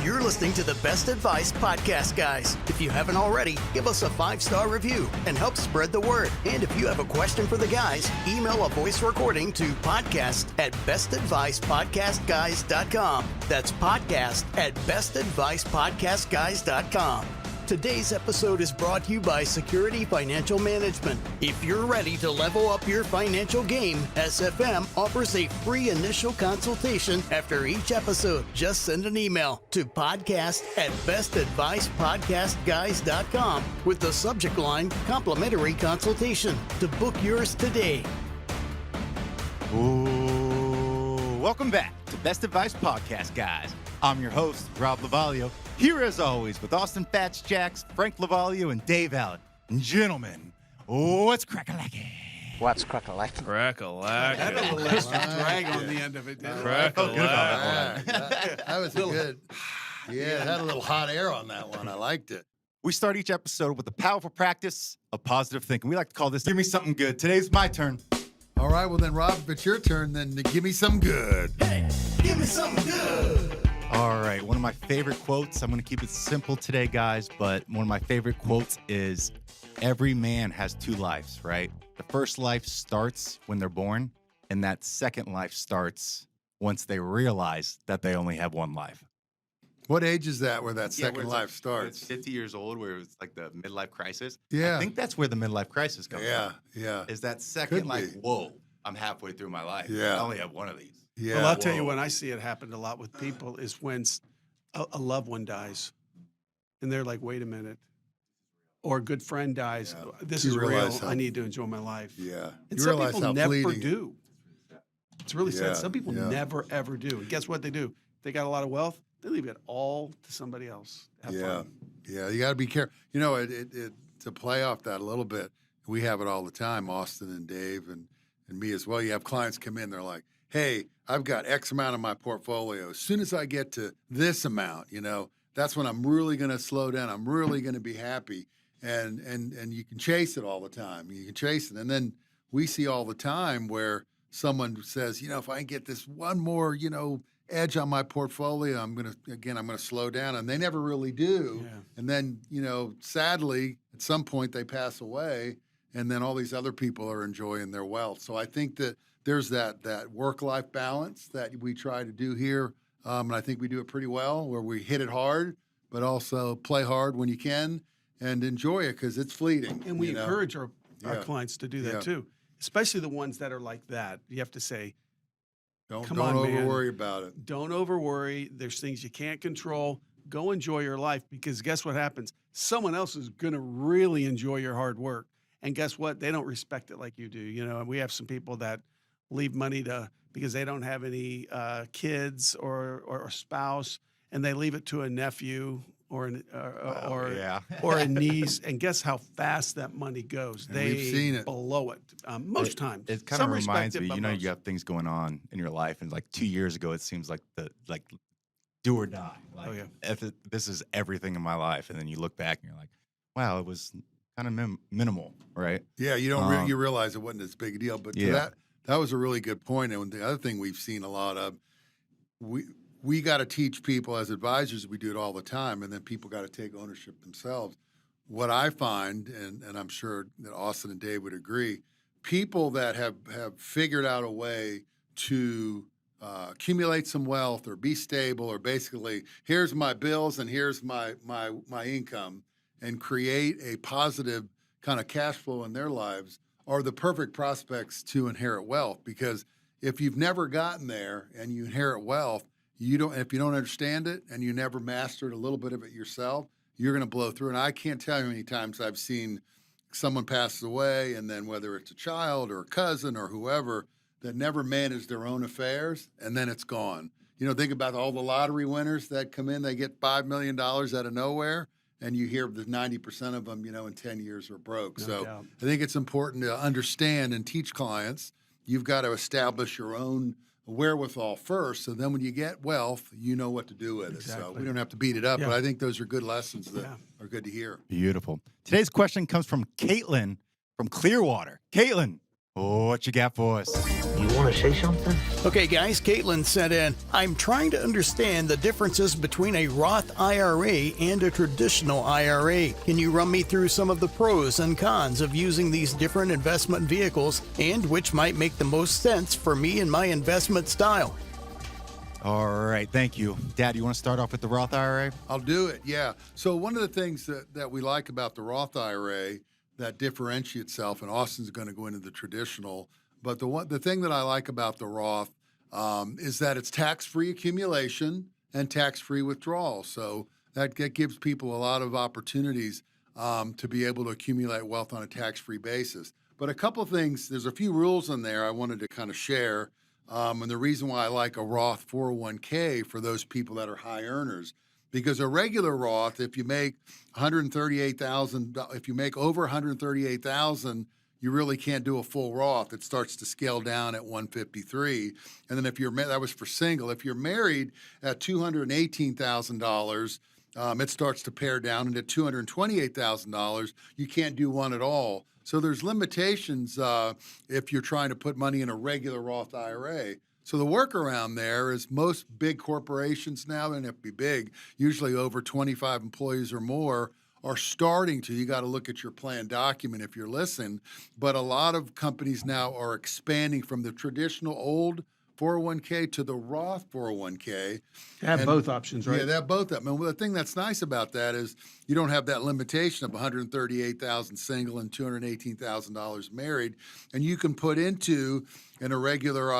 You're listening to the Best Advice Podcast, guys. If you haven't already, give us a 5-star review and help spread the word. And if you have a question for the guys, email a voice recording to podcast@bestadvicepodcastguys.com. That's podcast@bestadvicepodcastguys.com. Today's episode is brought to you by Security Financial Management. If you're ready to level up your financial game, SFM offers a free initial consultation after each episode. Just send an email to podcast@bestadvicepodcastguys.com with the subject line complimentary consultation to book yours today. Ooh, welcome back to Best Advice Podcast, guys. I'm your host, Rob Lovaglio, here as always with Fatz Jax, Frank Lovaglio, and Dave Allen. And gentlemen, what's crack-a-lacking? What's crack-a-lacking? Crack-a-lacking. Had a little extra drag on the end of it, didn't it? Crack-a-lacking. That was good. Yeah, it had a little hot air on that one. I liked it. We start each episode with a powerful practice of positive thinking. We like to call this, give me something good. Today's my turn. All right, well then, Rob, if it's your turn, then give me some good. Hey, give me something good. All right, one of my favorite quotes. I'm going to keep it simple today, guys, but one of my favorite quotes is, every man has two lives, right? The first life starts when they're born, and that second life starts once they realize that they only have one life. What age is that where that second where it's life It's starts? 50 years old, where it's like the midlife crisis. Yeah. I think that's where the midlife crisis comes from. Yeah. Is that second, Could like, be. whoa, I'm halfway through my life. Yeah. I only have one of these. Yeah. Well, I'll tell you when I see it happen a lot with people is when a loved one dies and they're like, wait a minute. Or a good friend dies. Yeah. This You is real. realize how- I need to enjoy my life. Yeah. And You some realize people how never fleeting do. It's really Yeah, sad. Some people yeah. never, ever do. And guess what they do? They got a lot of wealth. They leave it all to somebody else. Have fun. Yeah, you got to be careful. You know, to play off that a little bit, we have it all the time, Austin and Dave and me as well. You have clients come in, they're like, hey, I've got X amount in my portfolio. As soon as I get to this amount, that's when I'm really going to slow down. I'm really going to be happy. And you can chase it all the time. You can chase it. And then we see all the time where someone says, if I can get this one more, edge on my portfolio, I'm going to slow down. And they never really do. Yeah. And then, sadly, at some point they pass away and then all these other people are enjoying their wealth. So I think that there's that work-life balance that we try to do here. And I think we do it pretty well, where we hit it hard, but also play hard when you can and enjoy it because it's fleeting. And we encourage our Yeah. clients to do that Yeah. too, especially the ones that are like that. You have to say, Don't Come on, man. over-worry about it. don't over worry. There's things you can't control. Go enjoy your life because guess what happens? Someone else is going to really enjoy your hard work. And guess what? They don't respect it like you do. And we have some people that leave money because they don't have any kids or a spouse, and they leave it to a nephew or a niece. And guess how fast that money goes? And we've seen it. Blow it most times. It kind Some of respect reminds it, me, but most. you have things going on in your life, and like 2 years ago, it seems like do or die. Like, Oh, yeah. This is everything in my life, and then you look back and you're like, wow, it was kind of minimal, right? Yeah, you don't you realize it wasn't as big a deal. But to Yeah. that was a really good point. And the other thing we've seen a lot of, we got to teach people as advisors, we do it all the time, and then people got to take ownership themselves. What I find, and I'm sure that Austin and Dave would agree, people that have figured out a way to accumulate some wealth or be stable, or basically here's my bills and here's my income, and create a positive kind of cash flow in their lives, are the perfect prospects to inherit wealth. Because if you've never gotten there and you inherit wealth, if you don't understand it and you never mastered a little bit of it yourself, you're going to blow through. And I can't tell you how many times I've seen someone passes away, and then whether it's a child or a cousin or whoever that never managed their own affairs, and then it's gone. Think about all the lottery winners that come in, they get $5 million out of nowhere, and you hear that 90% of them, in 10 years are broke. No So doubt. I think it's important to understand and teach clients, you've got to establish your own wherewithal first, so then when you get wealth, you know what to do with it. So Exactly. we don't have to beat it up, Yeah. but I think those are good lessons that Yeah. are good to hear. Beautiful. Today's question comes from Caitlin from Clearwater. Caitlin, Oh, what you got for us? You want to say something? Okay, guys, Caitlin sent in, I'm trying to understand the differences between a Roth IRA and a traditional IRA. Can you run me through some of the pros and cons of using these different investment vehicles and which might make the most sense for me and my investment style? All right, thank you. Dad, you want to start off with the Roth IRA? I'll do it, yeah. So one of the things that we like about the Roth IRA that differentiates itself, and Austin's going to go into the traditional, but the thing that I like about the Roth is that it's tax-free accumulation and tax-free withdrawal. So that gives people a lot of opportunities to be able to accumulate wealth on a tax-free basis. But a couple of things, there's a few rules in there I wanted to kind of share. And the reason why I like a Roth 401k for those people that are high earners, because a regular Roth, if you make $138,000, if you make over $138,000, you really can't do a full Roth. It starts to scale down at $153,000. And then if you're that was for single. If you're married at $218,000, it starts to pare down, and at $228,000, you can't do one at all. So there's limitations if you're trying to put money in a regular Roth IRA. So the workaround there is most big corporations now, they don't have to be big, usually over 25 employees or more, are starting to. You got to look at your plan document if you're listening. But a lot of companies now are expanding from the traditional old 401k to the Roth 401k. They have both options, right? Yeah, they have both of them. And the thing that's nice about that is you don't have that limitation of $138,000 single and $218,000 married, and you can put into in a regular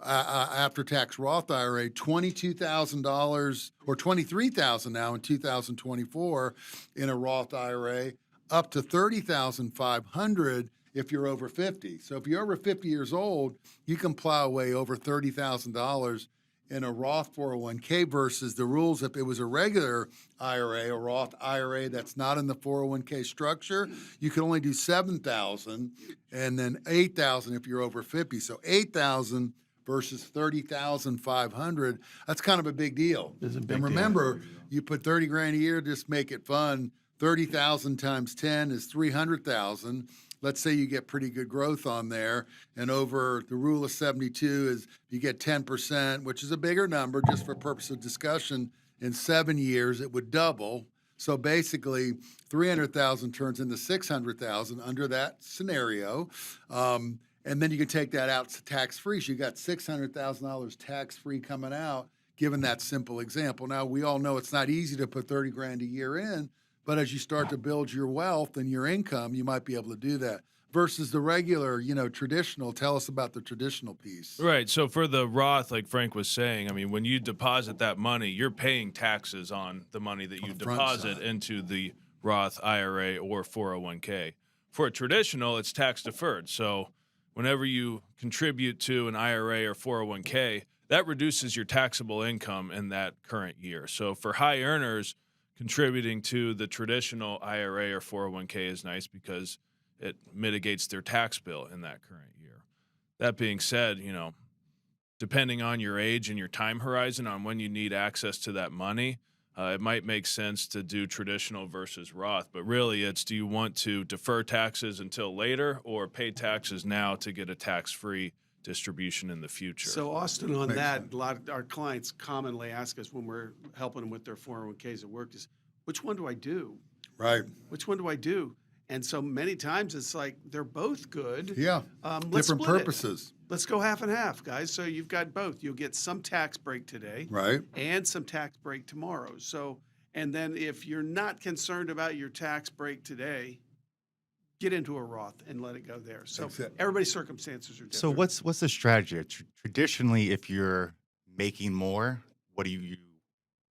after-tax Roth IRA $22,000 or $23,000 now in 2024 in a Roth IRA, up to $30,500 if you're over 50. So if you're over 50 years old, you can plow away over $30,000 in a Roth 401k versus the rules if it was a regular IRA, a Roth IRA that's not in the 401k structure, you can only do $7,000 and then $8,000 if you're over 50. So $8,000 versus $30,500, that's kind of a big deal. It's a big and remember, you put 30 grand a year, just make it fun. 30,000 times 10 is 300,000. Let's say you get pretty good growth on there, and over the rule of 72 is you get 10%, which is a bigger number just for purpose of discussion. In 7 years, it would double. So basically, 300,000 turns into 600,000 under that scenario. And then you can take that out to tax-free. So you got $600,000 tax-free coming out, given that simple example. Now, we all know it's not easy to put 30 grand a year in, but as you start to build your wealth and your income, you might be able to do that. Versus the regular, traditional. Tell us about the traditional piece. Right. So for the Roth, like Frank was saying, I mean, when you deposit that money, you're paying taxes on the money that you deposit into the Roth IRA or 401k. For a traditional, it's tax deferred. So whenever you contribute to an IRA or 401k, that reduces your taxable income in that current year. So for high earners, contributing to the traditional IRA or 401k is nice because it mitigates their tax bill in that current year. That being said, depending on your age and your time horizon on when you need access to that money, it might make sense to do traditional versus Roth. But really, it's do you want to defer taxes until later or pay taxes now to get a tax-free distribution in the future? So, Austin, on that, a lot of our clients commonly ask us when we're helping them with their 401ks at work is, which one do I do? Right. Which one do I do? And so many times it's like they're both good. Yeah. Let's Different split it. purposes. Let's go half and half, guys. So you've got both. You'll get some tax break today. Right. And some tax break tomorrow. So, and then if you're not concerned about your tax break today, get into a Roth and let it go there. So everybody's circumstances are different. So what's the strategy? Traditionally, if you're making more, what do you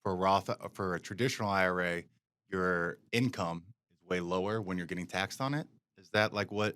for a Roth for a traditional IRA? Your income is way lower when you're getting taxed on it. Is that like what?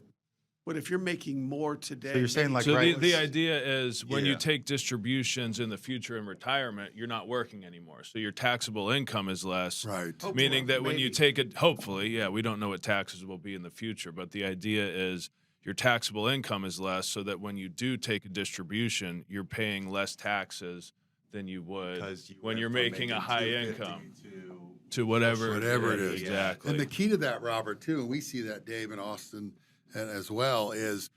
But if you're making more today, So you're saying like so right? the idea is when you Yeah. take distributions in the future in retirement, you're not working anymore. So your taxable income is less. Right. Meaning that when you Maybe. take it, hopefully, we don't know what taxes will be in the future, but the idea is your taxable income is less so that when you do take a distribution, you're paying less taxes than you would when you're making a high income to whatever Whatever it is. Exactly. And the key to that, Robert, too, and we see that, Dave and Austin as well, is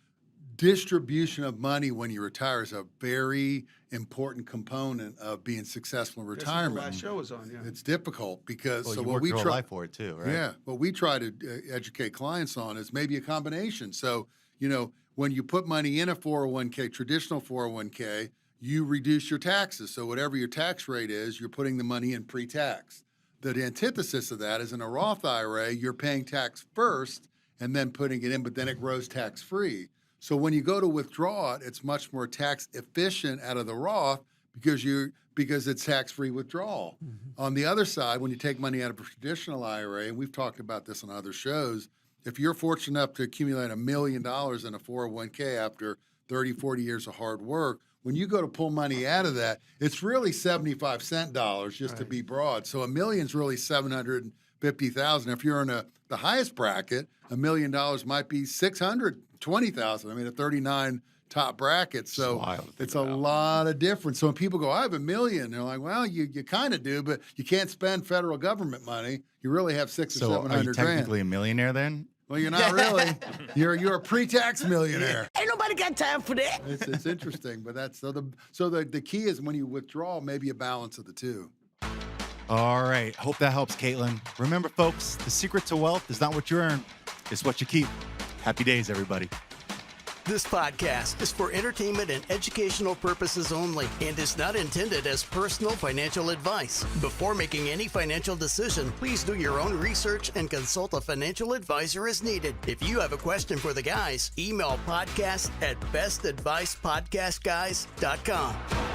distribution of money when you retire is a very important component of being successful in That's what retirement. the last show was on, yeah. It's difficult because Well, so you what work we your whole try life for it too, right? Yeah, what we try to educate clients on is maybe a combination. So, when you put money in a 401k, traditional 401k, you reduce your taxes. So whatever your tax rate is, you're putting the money in pre-tax. The antithesis of that is in a Roth IRA, you're paying tax first and then putting it in, but then it grows tax-free. So when you go to withdraw it, it's much more tax efficient out of the Roth because it's tax-free withdrawal. Mm-hmm. On the other side, when you take money out of a traditional IRA, and we've talked about this on other shows, if you're fortunate enough to accumulate $1 million in a 401k after 30, 40 years of hard work, when you go to pull money out of that, it's really 75 cent dollars just to be broad. So $1 million's really 750,000. If you're in the highest bracket, $1 million might be 620,000. I mean, a 39 top bracket. So it's a lot of difference. So when people go, I have $1 million, they're like, well, you kind of do, but you can't spend federal government money. You really have $600,000 or $700,000. Are you technically a millionaire then? Well, you're not really. You're a pre-tax millionaire. Ain't nobody got time for that. It's interesting, but that's the key is when you withdraw, maybe a balance of the two. All right. Hope that helps, Caitlin. Remember, folks, the secret to wealth is not what you earn, it's what you keep. Happy days, everybody. This podcast is for entertainment and educational purposes only and is not intended as personal financial advice. Before making any financial decision, please do your own research and consult a financial advisor as needed. If you have a question for the guys, email podcast@bestadvicepodcastguys.com.